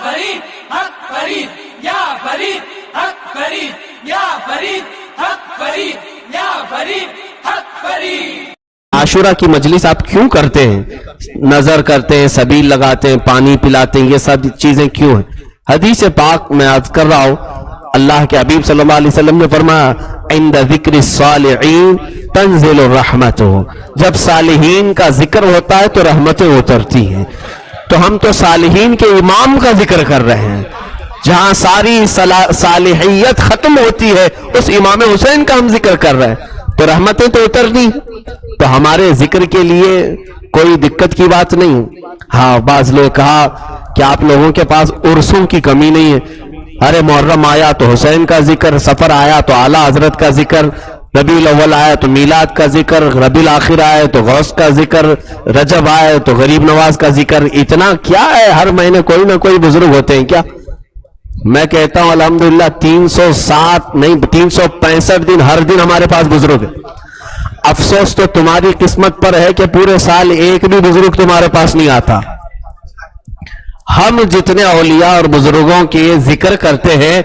فرید حق فرید یا فرید حق فرید یا فرید حق فرید یا فرید حق فرید. عاشورہ کی مجلس آپ کیوں کرتے ہیں؟ نظر کرتے ہیں، سبیل لگاتے ہیں، پانی پلاتے ہیں، یہ سب چیزیں کیوں ہیں؟ حدیث پاک میں عرض کر رہا ہوں، اللہ کے حبیب صلی اللہ علیہ وسلم نے فرمایا عند ذکر الصالحین تنزل الرحمت. جب صالحین کا ذکر ہوتا ہے تو رحمتیں اترتی ہیں. تو ہم تو صالحین کے امام کا ذکر کر رہے ہیں، جہاں ساری صالحیت ختم ہوتی ہے اس امام حسین کا ہم ذکر کر رہے ہیں، تو رحمتیں تو اترنی. تو ہمارے ذکر کے لیے کوئی دقت کی بات نہیں. ہاں، بعض لوگ کہا کہ آپ لوگوں کے پاس عرسوں کی کمی نہیں ہے. ارے محرم آیا تو حسین کا ذکر، سفر آیا تو اعلیٰ حضرت کا ذکر، ربیع الاول آیا تو میلاد کا ذکر، ربیع الاخر آئے تو غوث کا ذکر، رجب آئے تو غریب نواز کا ذکر. اتنا کیا ہے؟ ہر مہینے کوئی نہ کوئی بزرگ ہوتے ہیں کیا؟ میں کہتا ہوں الحمدللہ 307 نہیں 365 دن ہر دن ہمارے پاس بزرگ ہے. افسوس تو تمہاری قسمت پر ہے کہ پورے سال ایک بھی بزرگ تمہارے پاس نہیں آتا. ہم جتنے اولیاء اور بزرگوں کے ذکر کرتے ہیں،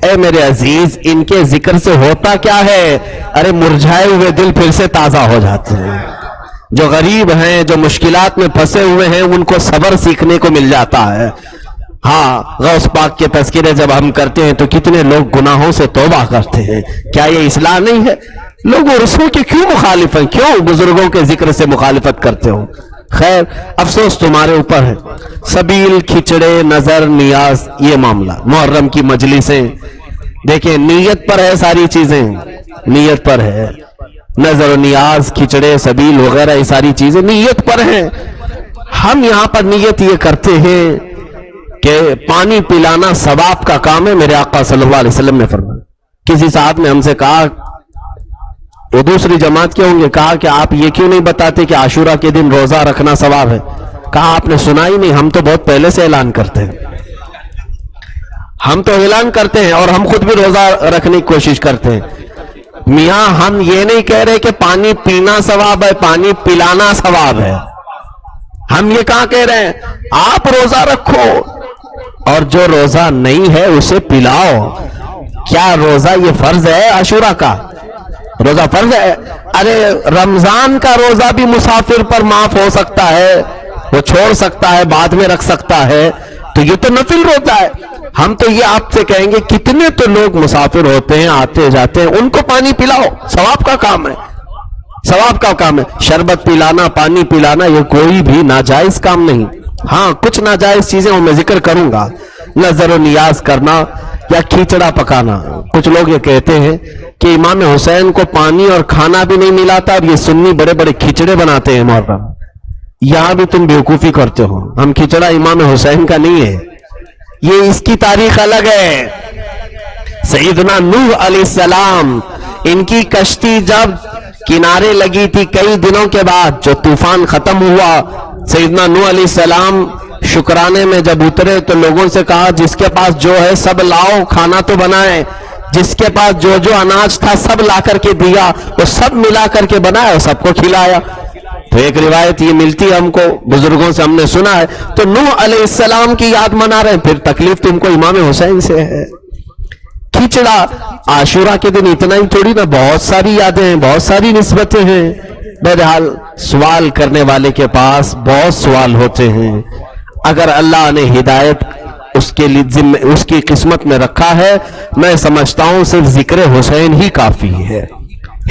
اے میرے عزیز، ان کے ذکر سے ہوتا کیا ہے؟ ارے مرجھائے ہوئے دل پھر سے تازہ ہو جاتے ہیں. جو غریب ہیں، جو مشکلات میں پھنسے ہوئے ہیں، ان کو صبر سیکھنے کو مل جاتا ہے. ہاں، غوث پاک کے تذکرے جب ہم کرتے ہیں تو کتنے لوگ گناہوں سے توبہ کرتے ہیں. کیا یہ اصلاح نہیں ہے؟ لوگ عرسوں کے کیوں مخالف ہیں؟ کیوں بزرگوں کے ذکر سے مخالفت کرتے ہو؟ خیر، افسوس تمہارے اوپر ہے. سبیل، کھچڑے، نظر، نیاز، یہ معاملہ محرم کی مجلسیں دیکھیں، نیت پر ہے ساری چیزیں، نیت پر ہے. نظر و نیاز، کھچڑے، سبیل وغیرہ یہ ساری چیزیں نیت پر ہیں. ہم یہاں پر نیت یہ کرتے ہیں کہ پانی پلانا ثواب کا کام ہے. میرے آقا صلی اللہ علیہ وسلم نے فرمایا. کسی صاحب نے ہم سے کہا، وہ دوسری جماعت کے ہوں گے، کہا کہ آپ یہ کیوں نہیں بتاتے کہ عاشورہ کے دن روزہ رکھنا ثواب ہے؟ کہا آپ نے سنا ہی نہیں، ہم تو بہت پہلے سے اعلان کرتے ہیں. ہم تو اعلان کرتے ہیں اور ہم خود بھی روزہ رکھنے کی کوشش کرتے ہیں. میاں ہم یہ نہیں کہہ رہے کہ پانی پینا ثواب ہے، پانی پلانا ثواب ہے. ہم یہ کہاں کہہ رہے ہیں آپ روزہ رکھو اور جو روزہ نہیں ہے اسے پلاؤ. کیا روزہ یہ فرض ہے عاشورہ کا؟ روزہ فرض ہے. ارے رمضان کا روزہ بھی مسافر پر معاف ہو سکتا ہے، وہ چھوڑ سکتا ہے، بعد میں رکھ سکتا ہے. تو یہ تو نفل روزہ ہے. ہم تو یہ آپ سے کہیں گے کتنے تو لوگ مسافر ہوتے ہیں، آتے جاتے ہیں، ان کو پانی پلاؤ، ثواب کا کام ہے، ثواب کا کام ہے. شربت پلانا، پانی پلانا یہ کوئی بھی ناجائز کام نہیں. ہاں، کچھ ناجائز چیزیں میں ذکر کروں گا، نظر و نیاز کرنا یا کھچڑا پکانا. کچھ لوگ یہ کہتے ہیں کہ امام حسین کو پانی اور کھانا بھی نہیں ملاتا اور یہ سنی بڑے بڑے کھچڑے بناتے ہیں محرم. یہاں بھی تم بیوقوفی کرتے ہو. ہم کھچڑا امام حسین کا نہیں ہے، یہ اس کی تاریخ الگ ہے. سیدنا نوح علیہ السلام، ان کی کشتی جب کنارے لگی تھی کئی دنوں کے بعد، جو طوفان ختم ہوا، سیدنا نوح علیہ السلام شکرانے میں جب اترے تو لوگوں سے کہا جس کے پاس جو ہے سب لاؤ، کھانا تو بنائے. جس کے پاس جو جو اناج تھا سب لا کر کے دیا، وہ سب ملا کر کے بنایا اور سب کو کھلایا. تو ایک روایت یہ ملتی ہے ہم کو، بزرگوں سے ہم نے سنا ہے. تو نوح علیہ السلام کی یاد منا رہے ہیں، پھر تکلیف تم کو امام حسین سے ہے. کھچڑا عاشورہ کے دن اتنا ہی تھوڑی نا، بہت ساری یادیں ہیں، بہت ساری نسبتیں ہیں. بہرحال سوال کرنے والے کے پاس بہت سوال ہوتے ہیں. اگر اللہ نے ہدایت اس کے لیے اس کی قسمت میں رکھا ہے، میں سمجھتا ہوں صرف ذکر حسین ہی کافی ہے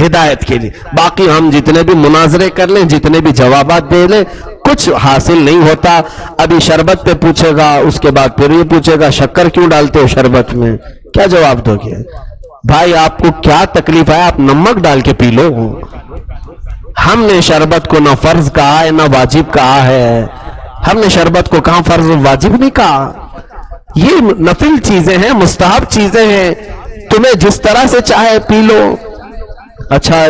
ہدایت کے لیے. باقی ہم جتنے بھی مناظرے کر لیں، جتنے بھی جوابات دے لیں، کچھ حاصل نہیں ہوتا. ابھی شربت پہ پوچھے گا، اس کے بعد پھر یہ پوچھے گا شکر کیوں ڈالتے ہو شربت میں، کیا جواب دو گے؟ بھائی آپ کو کیا تکلیف ہے؟ آپ نمک ڈال کے پی لو. ہم نے شربت کو نہ فرض کہا ہے نہ واجب کہا ہے. ہم نے شربت کو کہاں فرض و واجب نہیں کہا. یہ نفل چیزیں ہیں، مستحب چیزیں ہیں، تمہیں جس طرح سے چاہے پی لو. اچھا،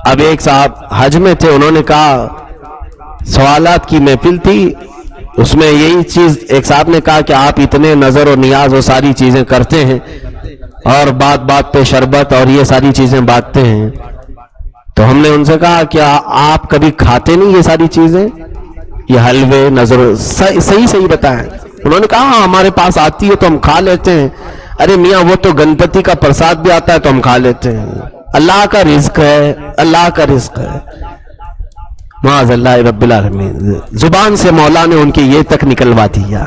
اب ایک صاحب حج میں تھے، انہوں نے کہا سوالات کی محفل تھی، اس میں یہی چیز ایک صاحب نے کہا کہ آپ اتنے نظر و نیاز و ساری چیزیں کرتے ہیں اور بات بات پہ شربت اور یہ ساری چیزیں بانٹتے ہیں. تو ہم نے ان سے کہا کہ آپ کبھی کھاتے نہیں یہ ساری چیزیں، یہ حلوے نظر صحیح بتائیں. انہوں نے کہا ہاں ہمارے پاس آتی ہے تو ہم کھا لیتے ہیں. ارے میاں وہ تو گنپتی کا پرساد بھی آتا ہے تو ہم کھا لیتے ہیں. اللہ کا رزق ہے, اللہ کا رزق ہے. معاذ اللہ رب العالمین. زبان سے مولا نے ان کی یہ تک نکلوا دیا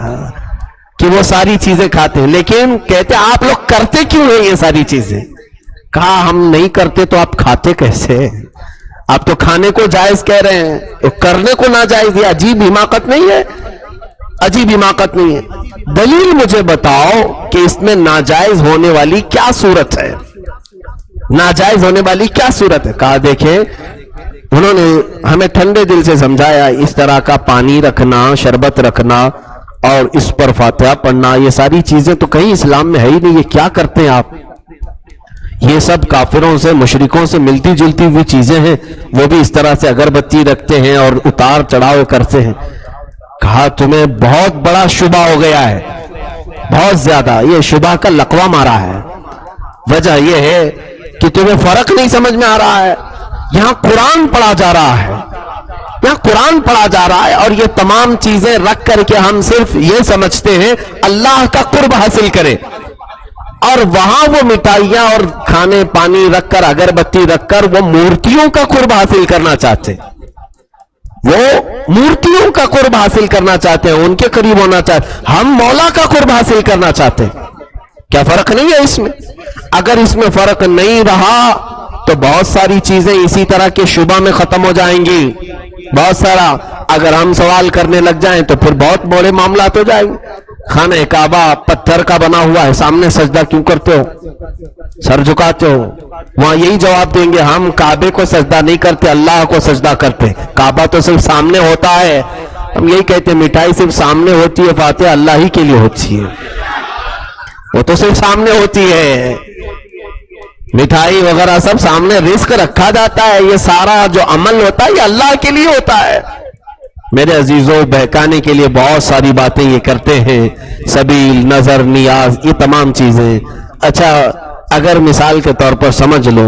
کہ وہ ساری چیزیں کھاتے ہیں. لیکن کہتے آپ لوگ کرتے کیوں ہیں یہ ساری چیزیں؟ کہا ہم نہیں کرتے تو آپ کھاتے کیسے؟ آپ تو کھانے کو جائز کہہ رہے ہیں, تو کرنے کو ناجائز. یہ عجیب حماقت نہیں ہے؟ عجیب حماقت نہیں ہے؟ دلیل مجھے بتاؤ کہ اس میں ناجائز ہونے والی کیا صورت ہے؟ ناجائز ہونے والی کیا صورت ہے؟ کہا دیکھیں, انہوں نے ہمیں ٹھنڈے دل سے سمجھایا اس طرح کا پانی رکھنا, شربت رکھنا اور اس پر فاتحہ پڑھنا, یہ ساری چیزیں تو کہیں اسلام میں ہے ہی نہیں. یہ کیا کرتے ہیں آپ؟ یہ سب کافروں سے, مشرکوں سے ملتی جلتی ہوئی چیزیں ہیں. وہ بھی اس طرح سے اگربتی رکھتے ہیں اور اتار چڑھاؤ کرتے ہیں. کہا تمہیں بہت بڑا شبہ ہو گیا ہے, بہت زیادہ. یہ شبہ کا لقوہ مارا ہے. وجہ یہ ہے کہ تمہیں فرق نہیں سمجھ میں آ رہا ہے. یہاں قرآن پڑھا جا رہا ہے, یہاں قرآن پڑھا جا رہا ہے, اور یہ تمام چیزیں رکھ کر کے ہم صرف یہ سمجھتے ہیں اللہ کا قرب حاصل کرے, اور وہاں وہ مٹھائیاں اور کھانے پانی رکھ کر, اگربتی رکھ کر وہ مورتیوں کا قرب حاصل کرنا چاہتے ہیں. وہ مورتیوں کا قرب حاصل کرنا چاہتے ہیں, ان کے قریب ہونا چاہتے ہیں. ہم مولا کا قرب حاصل کرنا چاہتے ہیں. کیا فرق نہیں ہے اس میں؟ اگر اس میں فرق نہیں رہا تو بہت ساری چیزیں اسی طرح کے شبہ میں ختم ہو جائیں گی. بہت سارا اگر ہم سوال کرنے لگ جائیں تو پھر بہت بڑے معاملات ہو جائیں گے. خانہ کعبہ پتھر کا بنا ہوا ہے, سامنے سجدہ کیوں کرتے ہو, سر جھکاتے ہو؟ وہاں یہی جواب دیں گے ہم کعبے کو سجدہ نہیں کرتے, اللہ کو سجدہ کرتے. کعبہ تو صرف سامنے ہوتا ہے. ہم یہی کہتے ہیں مٹھائی صرف سامنے ہوتی ہے, فاتحہ اللہ ہی کے لیے ہوتی ہے. وہ تو صرف سامنے ہوتی ہے, مٹھائی وغیرہ سب سامنے, رزق رکھا جاتا ہے. یہ سارا جو عمل ہوتا ہے یہ اللہ کے لیے ہوتا ہے. میرے عزیزوں, بہکانے کے لیے بہت ساری باتیں یہ کرتے ہیں, سبیل, نظر, نیاز, یہ تمام چیزیں. اچھا اگر مثال کے طور پر سمجھ لو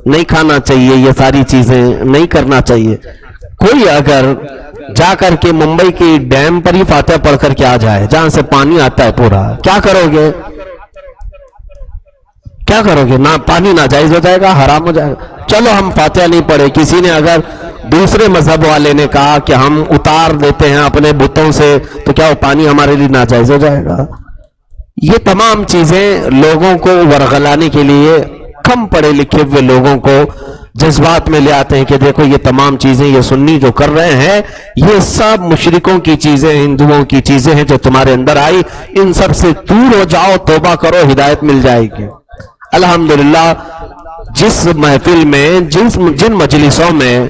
نہیں کھانا چاہیے, یہ ساری چیزیں نہیں کرنا چاہیے, کوئی اگر جا کر کے ممبئی کی ڈیم پر ہی فاتحہ پڑھ کر کے آ جائے جہاں سے پانی آتا ہے پورا, کیا کرو گے؟ کیا کرو گے؟ نہ پانی ناجائز ہو جائے گا, حرام ہو جائے گا. چلو ہم فاتحہ نہیں پڑھے, کسی نے اگر دوسرے مذہب والے نے کہا کہ ہم اتار دیتے ہیں اپنے بتوں سے, تو کیا وہ پانی ہمارے لیے ناجائز ہو جائے گا؟ یہ تمام چیزیں لوگوں کو ورغلانے کے لیے, کم پڑھے لکھے ہوئے لوگوں کو جذبات میں لے آتے ہیں کہ دیکھو یہ تمام چیزیں یہ سنی جو کر رہے ہیں یہ سب مشرکوں کی چیزیں, ہندوؤں کی چیزیں ہیں جو تمہارے اندر آئی, ان سب سے دور ہو جاؤ, توبہ کرو, ہدایت مل جائے گی. الحمدللہ جس محفل میں, جن مجلسوں میں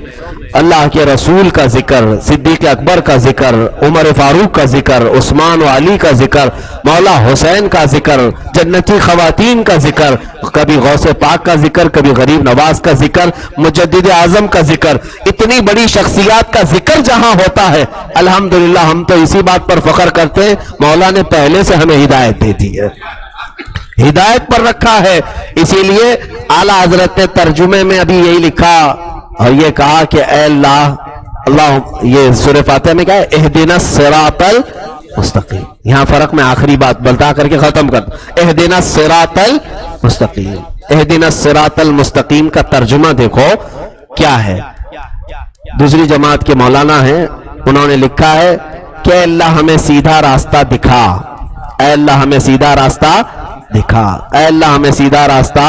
اللہ کے رسول کا ذکر, صدیق اکبر کا ذکر, عمر فاروق کا ذکر, عثمان و علی کا ذکر, مولا حسین کا ذکر, جنتی خواتین کا ذکر, کبھی غوث پاک کا ذکر, کبھی غریب نواز کا ذکر, مجدد اعظم کا ذکر, اتنی بڑی شخصیات کا ذکر جہاں ہوتا ہے, الحمدللہ ہم تو اسی بات پر فخر کرتے ہیں مولا نے پہلے سے ہمیں ہدایت دے دی ہے, ہدایت پر رکھا ہے. اسی لیے اعلیٰ حضرت نے ترجمے میں ابھی یہی لکھا اور یہ کہا کہ اے اللہ, یہ سورہ فاتحہ میں کہا ہے اہدنا الصراط المستقیم. یہاں فرق میں آخری بات بتا کر کے ختم کر, اہدنا الصراط المستقیم. اہدنا الصراط المستقیم کا ترجمہ دیکھو کیا ہے. دوسری جماعت کے مولانا ہیں, انہوں نے لکھا ہے کہ اے اللہ ہمیں سیدھا راستہ دکھا, اے اللہ ہمیں سیدھا راستہ دکھا, اے اللہ ہمیں سیدھا راستہ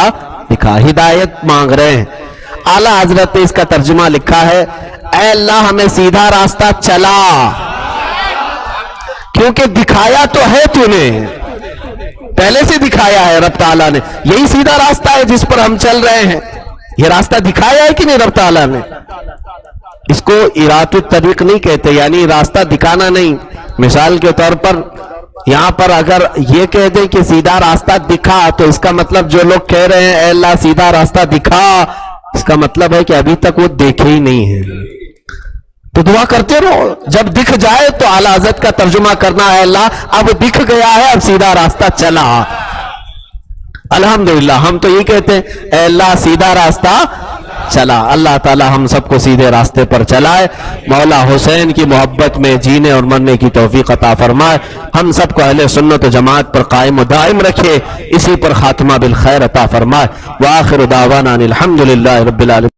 دکھا. ہدایت مانگ رہے ہیں. اعلیٰ حضرت نے اس کا ترجمہ لکھا ہے اے اللہ ہمیں سیدھا راستہ چلا, کیونکہ دکھایا تو ہے تو نے, پہلے سے دکھایا ہے رب تعالیٰ نے. یہی سیدھا راستہ ہے جس پر ہم چل رہے ہیں. یہ راستہ دکھایا ہے کہ نہیں رب تعالیٰ نے؟ اس کو ارات الطریق نہیں کہتے, یعنی راستہ دکھانا نہیں. مثال کے طور پر یہاں پر اگر یہ کہہ دیں کہ سیدھا راستہ دکھا, تو اس کا مطلب جو لوگ کہہ رہے ہیں اے اللہ سیدھا راستہ دکھا, اس کا مطلب ہے کہ ابھی تک وہ دیکھے ہی نہیں ہے. تو دعا کرتے رہو, جب دکھ جائے تو اعلیٰ حضرت کا ترجمہ کرنا ہے اللہ اب دکھ گیا ہے, اب سیدھا راستہ چلا. الحمدللہ ہم تو یہ کہتے ہیں اے اللہ سیدھا راستہ چلا. اللہ تعالی ہم سب کو سیدھے راستے پر چلائے. مولا حسین کی محبت میں جینے اور مرنے کی توفیق عطا فرمائے. ہم سب کو اہل سنت و جماعت پر قائم و دائم رکھے. اسی پر خاتمہ بالخیر عطا فرمائے. وآخر دعوانا الحمدللہ رب العالمین.